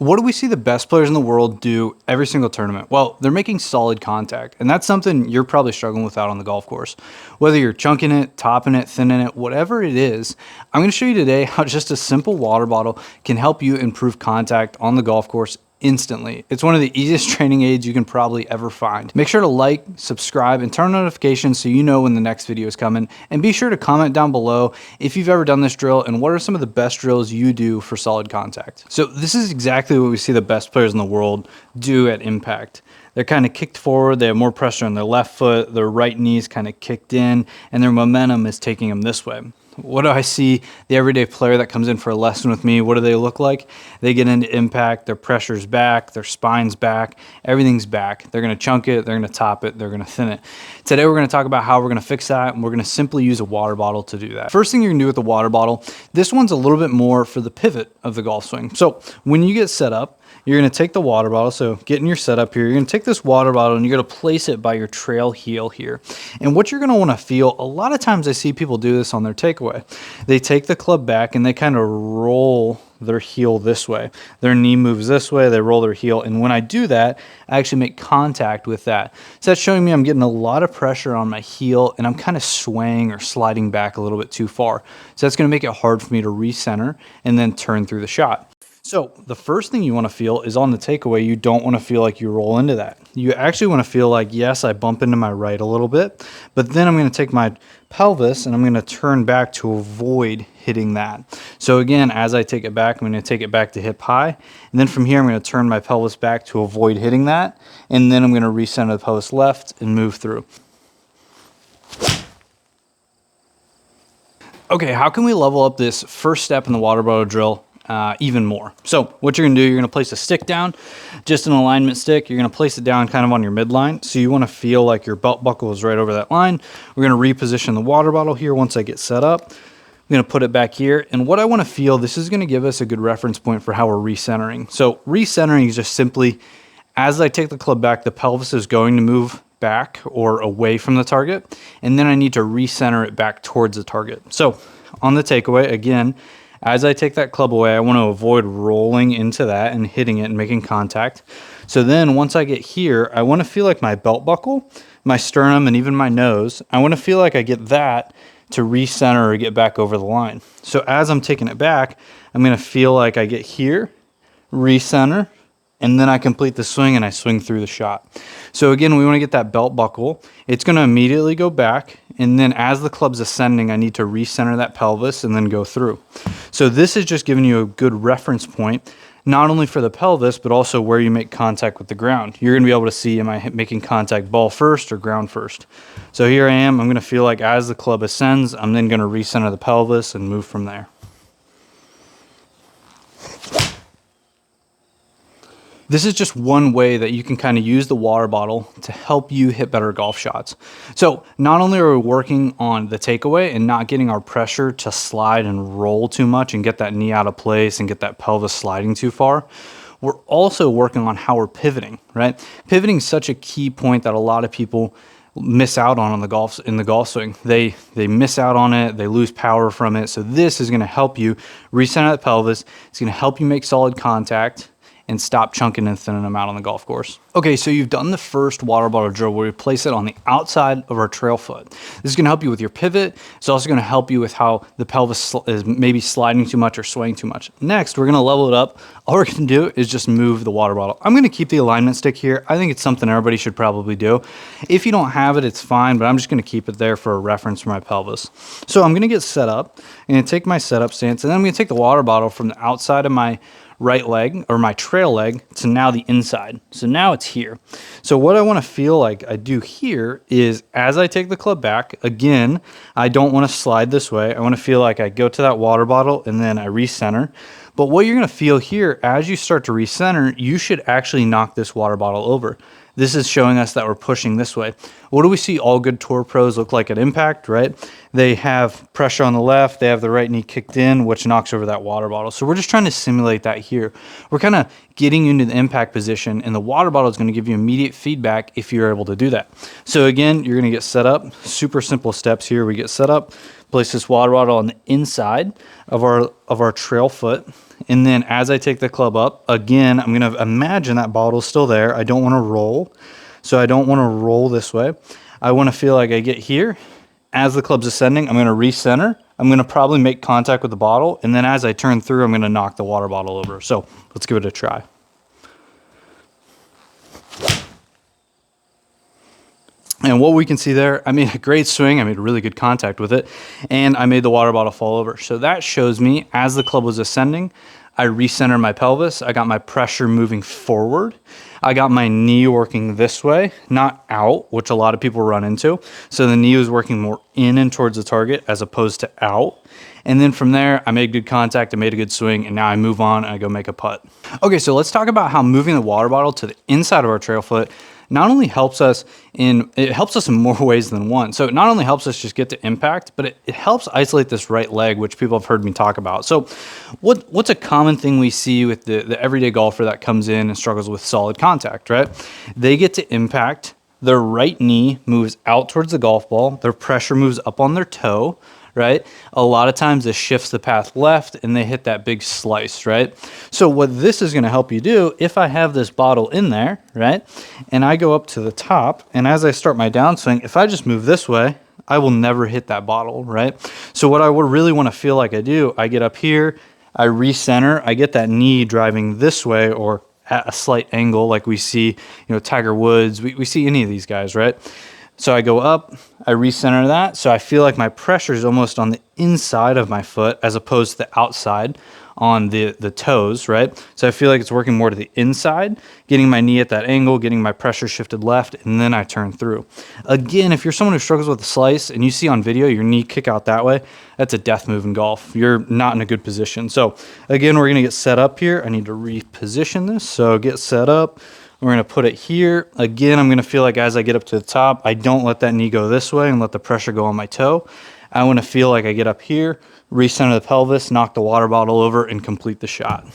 What do we see the best players in the world do every single tournament? Well, they're making solid contact, and that's something you're probably struggling with out on the golf course. Whether you're chunking it, topping it, thinning it, whatever it is, I'm going to show you today how just a simple water bottle can help you improve contact on the golf course instantly. It's one of the easiest training aids you can probably ever find. Make sure to like, subscribe, and turn on notifications so you know when the next video is coming. And be sure to comment down below if you've ever done this drill and what are some of the best drills you do for solid contact. So this is exactly what we see the best players in the world do at impact. They're kind of kicked forward, they have more pressure on their left foot, their right knee's kind of kicked in, and their momentum is taking them this way. What do I see the everyday player that comes in for a lesson with me? What do they look like? They get into impact, their pressure's back, their spine's back, everything's back. They're going to chunk it, they're going to top it, they're going to thin it. Today we're going to talk about how we're going to fix that, and we're going to simply use a water bottle to do that. First thing you're going to do with the water bottle, this one's a little bit more for the pivot of the golf swing. So when you get set up, you're going to take the water bottle, so get in your setup here. You're going to take this water bottle and you're going to place it by your trail heel here. And what you're going to want to feel, a lot of times I see people do this on their takeaway. They take the club back and they kind of roll their heel this way. Their knee moves this way, they roll their heel. And when I do that, I actually make contact with that. So that's showing me I'm getting a lot of pressure on my heel and I'm kind of swaying or sliding back a little bit too far. So that's going to make it hard for me to recenter and then turn through the shot. So the first thing you want to feel is on the takeaway, you don't want to feel like you roll into that. You actually want to feel like, yes, I bump into my right a little bit, but then I'm going to take my pelvis and I'm going to turn back to avoid hitting that. So again, as I take it back, I'm going to take it back to hip high. And then from here, I'm going to turn my pelvis back to avoid hitting that. And then I'm going to recenter the pelvis left and move through. Okay, how can we level up this first step in the water bottle drill even more? So what you're gonna do, you're gonna place a stick down, just an alignment stick. You're gonna place it down kind of on your midline. So you wanna feel like your belt buckle is right over that line. We're gonna reposition the water bottle here once I get set up. I'm gonna put it back here. And what I wanna feel, this is gonna give us a good reference point for how we're recentering. So recentering is just simply, as I take the club back, the pelvis is going to move back or away from the target. And then I need to recenter it back towards the target. So on the takeaway, again, as I take that club away, I want to avoid rolling into that and hitting it and making contact. So then once I get here, I want to feel like my belt buckle, my sternum, and even my nose, I want to feel like I get that to recenter or get back over the line. So as I'm taking it back, I'm going to feel like I get here, recenter, and then I complete the swing and I swing through the shot. So again, we want to get that belt buckle. It's going to immediately go back. And then as the club's ascending, I need to recenter that pelvis and then go through. So this is just giving you a good reference point, not only for the pelvis, but also where you make contact with the ground. You're going to be able to see, am I making contact ball first or ground first? So here I am. I'm going to feel like as the club ascends, I'm then going to recenter the pelvis and move from there. This is just one way that you can kind of use the water bottle to help you hit better golf shots. So not only are we working on the takeaway and not getting our pressure to slide and roll too much and get that knee out of place and get that pelvis sliding too far, we're also working on how we're pivoting, right? Pivoting is such a key point that a lot of people miss out on in the golf swing. They miss out on it, they lose power from it. So this is going to help you recenter that pelvis. It's going to help you make solid contact and stop chunking and thinning them out on the golf course. Okay, so you've done the first water bottle drill where we place it on the outside of our trail foot. This is gonna help you with your pivot. It's also gonna help you with how the pelvis is maybe sliding too much or swaying too much. Next, we're gonna level it up. All we're gonna do is just move the water bottle. I'm gonna keep the alignment stick here. I think it's something everybody should probably do. If you don't have it, it's fine, but I'm just gonna keep it there for a reference for my pelvis. So I'm gonna get set up. I'm gonna take my setup stance, and then I'm gonna take the water bottle from the outside of my right leg or my trail leg to now the inside. So now it's here. So what I want to feel like I do here is as I take the club back, again, I don't want to slide this way. I want to feel like I go to that water bottle and then I recenter. But what you're going to feel here as you start to recenter, you should actually knock this water bottle over. This is showing us that we're pushing this way. What do we see all good tour pros look like at impact, right? They have pressure on the left, they have the right knee kicked in, which knocks over that water bottle. So we're just trying to simulate that here. We're kind of getting into the impact position, and the water bottle is going to give you immediate feedback if you're able to do that. So again, you're going to get set up. Super simple steps here. We get set up, place this water bottle on the inside of our trail foot. And then as I take the club up, again, I'm going to imagine that bottle's still there. I don't want to roll. So I don't want to roll this way. I want to feel like I get here. As the club's ascending, I'm going to recenter. I'm going to probably make contact with the bottle. And then as I turn through, I'm going to knock the water bottle over. So let's give it a try. And what we can see there, I made a great swing. I made really good contact with it. And I made the water bottle fall over. So that shows me as the club was ascending, I recentered my pelvis. I got my pressure moving forward. I got my knee working this way, not out, which a lot of people run into. So the knee was working more in and towards the target as opposed to out. And then from there, I made good contact, I made a good swing, and now I move on and I go make a putt. Okay, so let's talk about how moving the water bottle to the inside of our trail foot not only helps us in more ways than one. So it not only helps us just get to impact, but it helps isolate this right leg, which people have heard me talk about. So what's a common thing we see with the everyday golfer that comes in and struggles with solid contact, right? They get to impact, their right knee moves out towards the golf ball, their pressure moves up on their toe, right? A lot of times this shifts the path left and they hit that big slice, right? So what this is going to help you do, if I have this bottle in there, right, and I go up to the top, and as I start my downswing, if I just move this way, I will never hit that bottle, right? So what I would really want to feel like I do, I get up here, I recenter, I get that knee driving this way or at a slight angle like we see, Tiger Woods, we see any of these guys, right? So I go up, I recenter that. So I feel like my pressure is almost on the inside of my foot as opposed to the outside on the toes, right? So I feel like it's working more to the inside, getting my knee at that angle, getting my pressure shifted left, and then I turn through. Again, if you're someone who struggles with a slice and you see on video your knee kick out that way, that's a death move in golf. You're not in a good position. So again, we're gonna get set up here. I need to reposition this. So get set up. We're going to put it here. Again, I'm going to feel like as I get up to the top, I don't let that knee go this way and let the pressure go on my toe. I want to feel like I get up here, recenter the pelvis, knock the water bottle over, and complete the shot.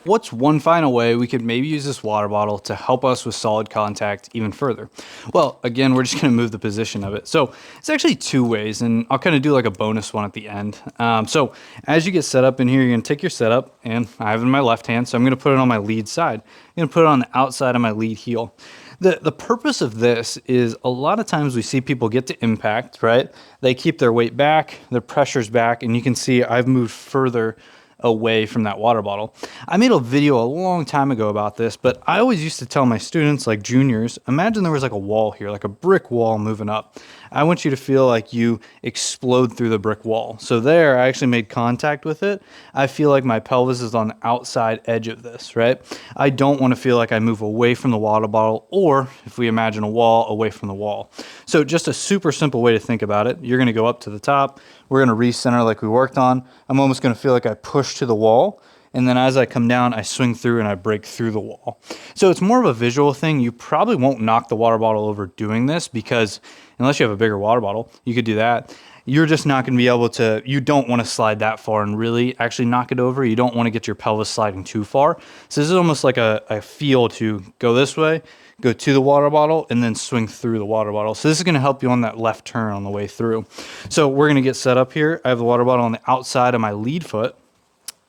What's one final way we could maybe use this water bottle to help us with solid contact even further? Well, again, we're just going to move the position of it. So it's actually two ways, and I'll kind of do like a bonus one at the end. So as you get set up in here, you're going to take your setup, and I have it in my left hand, so I'm going to put it on my lead side. I'm going to put it on the outside of my lead heel. The purpose of this is a lot of times we see people get to impact, right? They keep their weight back, their pressure's back, and you can see I've moved further away from that water bottle. I made a video a long time ago about this, but I always used to tell my students, like juniors, imagine there was like a wall here, like a brick wall moving up. I want you to feel like you explode through the brick wall. So there, I actually made contact with it. I feel like my pelvis is on the outside edge of this, right? I don't want to feel like I move away from the water bottle, or if we imagine a wall, away from the wall. So just a super simple way to think about it. You're going to go up to the top. We're going to recenter like we worked on. I'm almost going to feel like I push to the wall. And then as I come down, I swing through and I break through the wall. So it's more of a visual thing. You probably won't knock the water bottle over doing this because unless you have a bigger water bottle, you could do that. You're just not going to be able to, you don't want to slide that far and really actually knock it over. You don't want to get your pelvis sliding too far. So this is almost like a feel to go this way, go to the water bottle, and then swing through the water bottle. So this is going to help you on that left turn on the way through. So we're going to get set up here. I have the water bottle on the outside of my lead foot.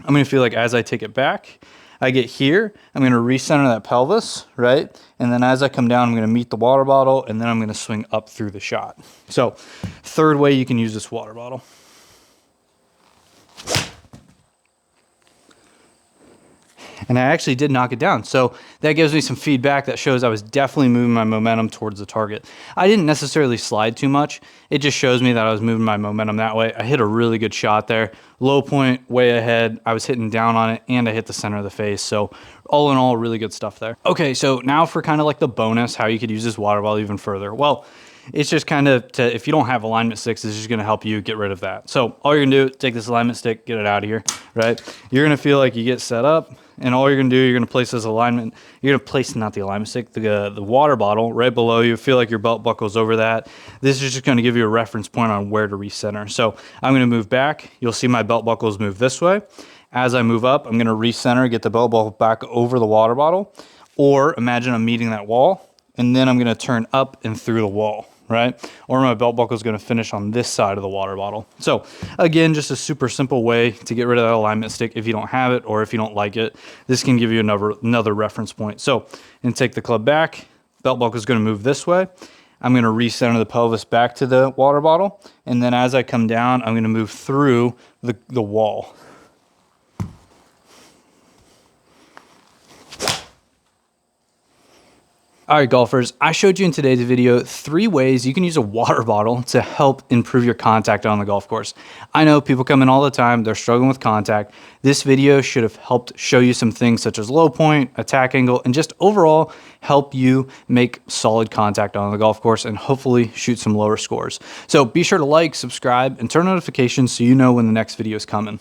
I'm going to feel like as I take it back, I get here, I'm going to recenter that pelvis, right? And then as I come down, I'm going to meet the water bottle, and then I'm going to swing up through the shot. So third way you can use this water bottle. And I actually did knock it down. So that gives me some feedback that shows I was definitely moving my momentum towards the target. I didn't necessarily slide too much. It just shows me that I was moving my momentum that way. I hit a really good shot there. Low point, way ahead. I was hitting down on it, and I hit the center of the face. So all in all, really good stuff there. Okay, so now for kind of like the bonus, how you could use this water bottle even further. Well, it's just kind of if you don't have alignment sticks, it's just going to help you get rid of that. So all you're going to do, take this alignment stick, get it out of here, right? You're going to feel like you get set up, and all you're going to do, you're going to place this alignment. You're going to place, not the alignment stick, the water bottle right below you. Feel like your belt buckle's over that. This is just going to give you a reference point on where to recenter. So I'm going to move back. You'll see my belt buckles move this way. As I move up, I'm going to recenter, get the belt buckle back over the water bottle. Or imagine I'm meeting that wall, and then I'm going to turn up and through the wall. right? Or my belt buckle is going to finish on this side of the water bottle. So again, just a super simple way to get rid of that alignment stick if you don't have it or if you don't like it. This can give you another reference point. So, and take the club back, belt buckle is going to move this way. I'm going to recenter the pelvis back to the water bottle. And then as I come down, I'm going to move through the wall. All right, golfers, I showed you in today's video 3 ways you can use a water bottle to help improve your contact on the golf course. I know people come in all the time, they're struggling with contact. This video should have helped show you some things such as low point, attack angle, and just overall help you make solid contact on the golf course and hopefully shoot some lower scores. So be sure to like, subscribe, and turn notifications so you know when the next video is coming.